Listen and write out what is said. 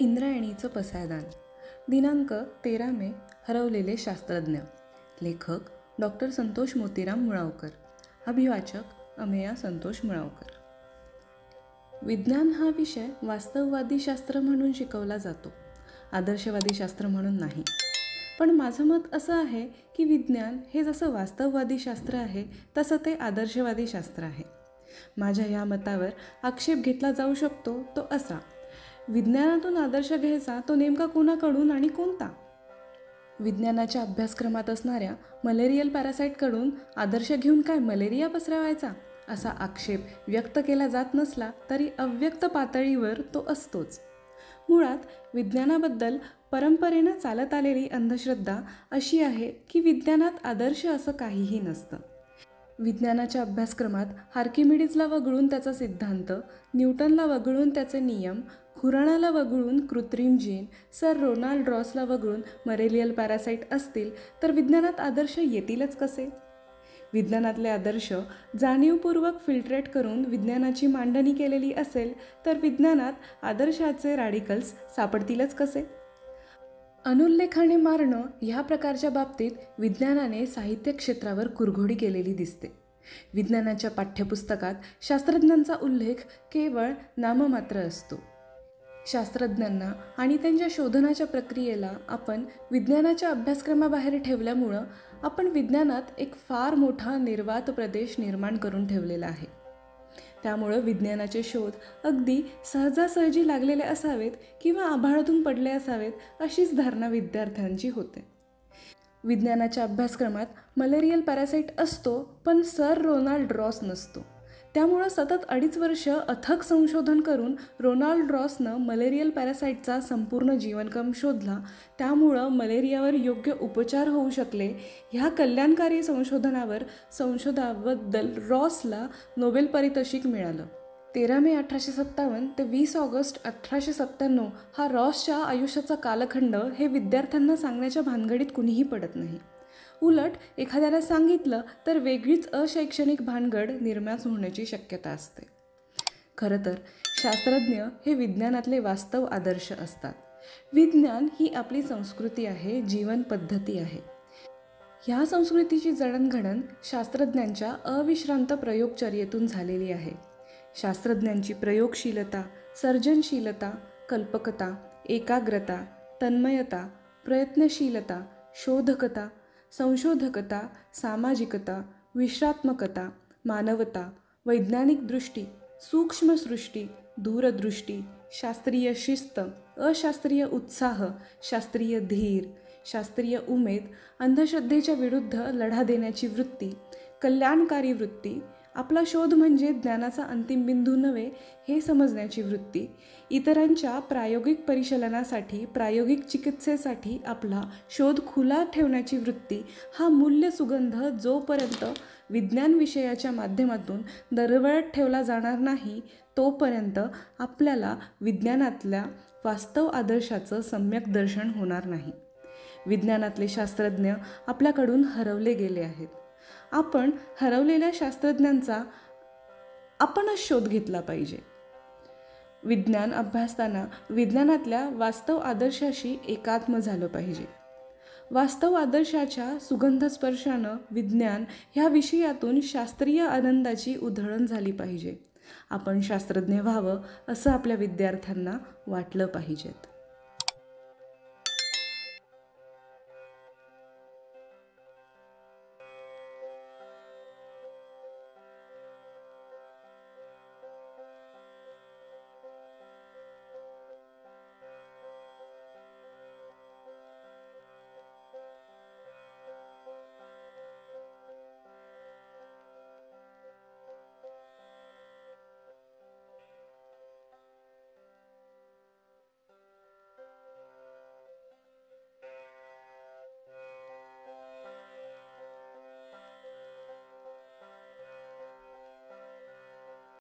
इंद्रायणीचं पसायदान. दिनांक 13 मे. हरवलेले शास्त्रज्ञ. लेखक डॉक्टर संतोष मोतीराम मुळावकर. अभिवाचक अमेया संतोष मुळावकर. विज्ञान हा विषय वास्तववादी शास्त्र म्हणून शिकवला जातो, आदर्शवादी शास्त्र म्हणून नाही. पण माझं मत असं आहे की विज्ञान हे जसं वास्तववादी शास्त्र आहे तसं ते आदर्शवादी शास्त्र आहे. माझ्या या मतावर आक्षेप घेतला जाऊ शकतो तो असा: विज्ञानातून आदर्श घ्यायचा तो नेमका कोणाकडून आणि कोणता? विज्ञानाच्या अभ्यासक्रमात असणाऱ्या मलेरियल पॅरासाईटकडून आदर्श घेऊन काय मलेरिया पसरवायचा, असा आक्षेप व्यक्त केला जात नसला तरी अव्यक्त पातळीवर तो असतोच. मुळात विज्ञानाबद्दल परंपरेनं चालत आलेली अंधश्रद्धा अशी आहे की विज्ञानात आदर्श असं काहीही नसतं. विज्ञानाच्या अभ्यासक्रमात आर्किमिडीजला वगळून त्याचा सिद्धांत, न्यूटनला वगळून त्याचे नियम, खुराणाला वगळून कृत्रिम जीन, सर रोनाल्ड रॉसला वगळून मलेरियल पॅरासाईट असतील तर विज्ञानात आदर्श येतीलच कसे? विज्ञानातले आदर्श जाणीवपूर्वक फिल्ट्रेट करून विज्ञानाची मांडणी केलेली असेल तर विज्ञानात आदर्शाचे रॅडिकल्स सापडतीलच कसे? अनुल्लेखाने मारणं ह्या प्रकारच्या बाबतीत विज्ञानाने साहित्य क्षेत्रावर कुरघोडी केलेली दिसते. विज्ञानाच्या पाठ्यपुस्तकात शास्त्रज्ञांचा उल्लेख केवळ नाममात्र असतो. शास्त्रज्ञांना आणि त्यांच्या शोधनाच्या प्रक्रियेला आपण विज्ञानाच्या अभ्यासक्रमाबाहेर ठेवल्यामुळं आपण विज्ञानात एक फार मोठा निर्वात प्रदेश निर्माण करून ठेवलेला आहे. त्यामुळं विज्ञानाचे शोध अगदी सहजासहजी लागलेले असावेत किंवा आभाळातून पडले असावेत अशीच धारणा विद्यार्थ्यांची होते. विज्ञानाच्या अभ्यासक्रमात मलेरियल पॅरासाईट असतो पण सर रोनाल्ड रॉस नसतो. त्यामुळं सतत 2.5 वर्ष अथक संशोधन करून रोनाल्ड रॉसनं मलेरियल पॅरासाईटचा संपूर्ण जीवनक्रम शोधला. त्यामुळं मलेरियावर योग्य उपचार होऊ शकले. ह्या कल्याणकारी संशोधनाबद्दल रॉसला नोबेल पारितोषिक मिळालं. 13 मे 1857 ते 20 ऑगस्ट 1897 हा रॉसच्या आयुष्याचा कालखंड हे विद्यार्थ्यांना सांगण्याच्या भानगडीत कुणीही पडत नाही. उलट एखाद्याला सांगितलं तर वेगळीच अशैक्षणिक भानगड निर्माण होण्याची शक्यता असते. खरं तर शास्त्रज्ञ हे विज्ञानातले वास्तव आदर्श असतात. विज्ञान ही आपली संस्कृती आहे, जीवन पद्धती आहे. ह्या संस्कृतीची जडणघडण शास्त्रज्ञांच्या अविश्रांत प्रयोगचर्येतून झालेली आहे. शास्त्रज्ञांची प्रयोगशीलता, सर्जनशीलता, कल्पकता, एकाग्रता, तन्मयता, प्रयत्नशीलता, शोधकता, संशोधकता, सामाजिकता, विश्रात्मकता, मानवता, वैज्ञानिक दृष्टी, सूक्ष्मसृष्टी, दूरदृष्टी, शास्त्रीय शिस्त, अशास्त्रीय उत्साह, शास्त्रीय धीर, शास्त्रीय उमेद, अंधश्रद्धेच्या विरुद्ध लढा देण्याची वृत्ती, कल्याणकारी वृत्ती, आपला शोध म्हणजे ज्ञानाचा अंतिम बिंदू नव्हे हे समजण्याची वृत्ती, इतरांच्या प्रायोगिक परिशलनासाठी, प्रायोगिक चिकित्सेसाठी आपला शोध खुला ठेवण्याची वृत्ती, हा मूल्य सुगंध जोपर्यंत विज्ञान विषयाच्या माध्यमातून दरवळत ठेवला जाणार नाही तोपर्यंत आपल्याला विज्ञानातल्या वास्तव आदर्शाचं सम्यक दर्शन होणार नाही. विज्ञानातले शास्त्रज्ञ आपल्याकडून हरवले गेले आहेत. आपण हरवलेल्या शास्त्रज्ञांचा आपणच शोध घेतला पाहिजे. विज्ञान अभ्यासताना विज्ञानातल्या वास्तव आदर्शाशी एकात्म झालं पाहिजे. वास्तव आदर्शाच्या सुगंधस्पर्शानं विज्ञान ह्या विषयातून शास्त्रीय आनंदाची उधळण झाली पाहिजे. आपण शास्त्रज्ञ व्हावं असं आपल्या विद्यार्थ्यांना वाटलं पाहिजेत.